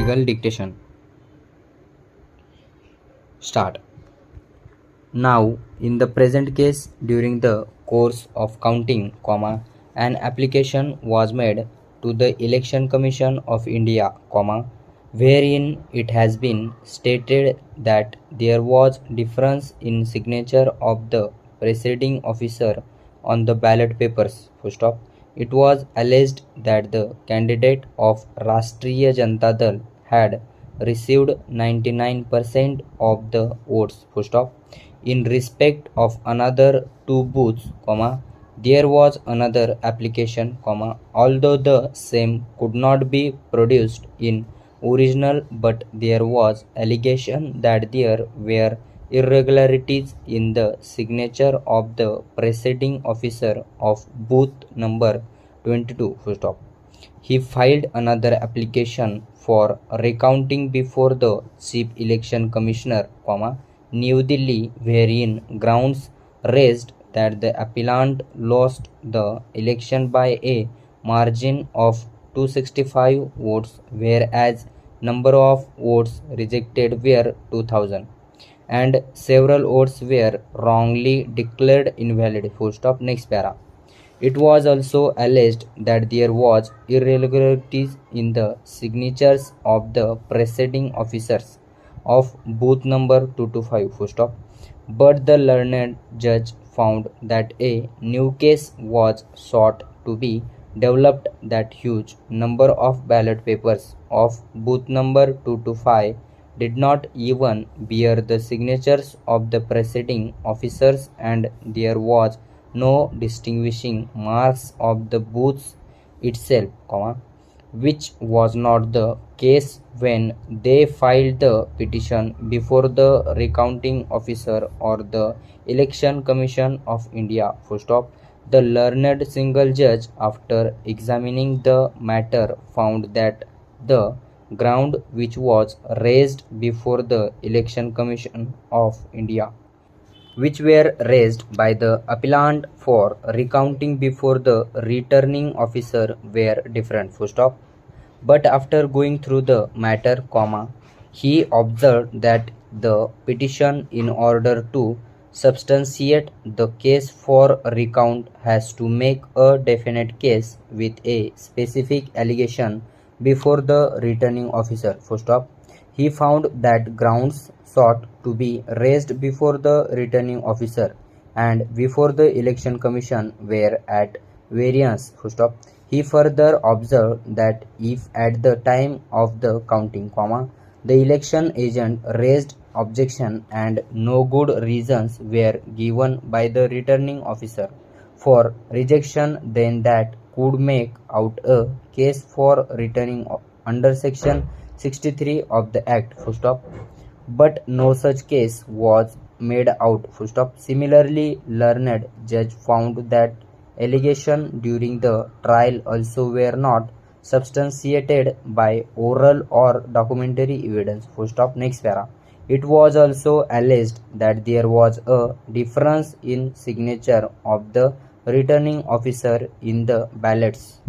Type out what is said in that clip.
Legal dictation. Start. Now, in the present case, during the course of counting, an application was made to the Election Commission of India, wherein it has been stated that there was difference in signature of the presiding officer on the ballot papers. It was alleged that the candidate of Rashtriya Janata Dal had received 99% of the votes. In respect of another two booths, there was another application, although the same could not be produced in original, but there was allegation that there were irregularities in the signature of the presiding officer of booth number 22. He filed another application for recounting before the Chief Election Commissioner, New Delhi, wherein grounds raised that the appellant lost the election by a margin of 265 votes, whereas number of votes rejected were 2000 and several votes were wrongly declared invalid. Next para. It was also alleged that there was irregularities in the signatures of the presiding officers of booth number 225. But the learned judge found that a new case was sought to be developed, that huge number of ballot papers of booth number 225 did not even bear the signatures of the presiding officers, and there was no distinguishing marks of the booths itself, which was not the case when they filed the petition before the recounting officer or the Election Commission of India. The learned single judge, after examining the matter, found that the ground which was raised before the Election Commission of India, which were raised by the appellant for recounting before the returning officer, were different. But after going through the matter, he observed that the petition, in order to substantiate the case for recount, has to make a definite case with a specific allegation before the returning officer. He found that grounds sought to be raised before the returning officer and before the Election Commission were at variance. He further observed that if at the time of the counting, the election agent raised objection and no good reasons were given by the returning officer for rejection, then that could make out a case for returning under section 63 of the Act. But no such case was made out. Similarly, learned judge found that allegation during the trial also were not substantiated by oral or documentary evidence. Next para. It was also alleged that there was a difference in signature of the returning officer in the ballots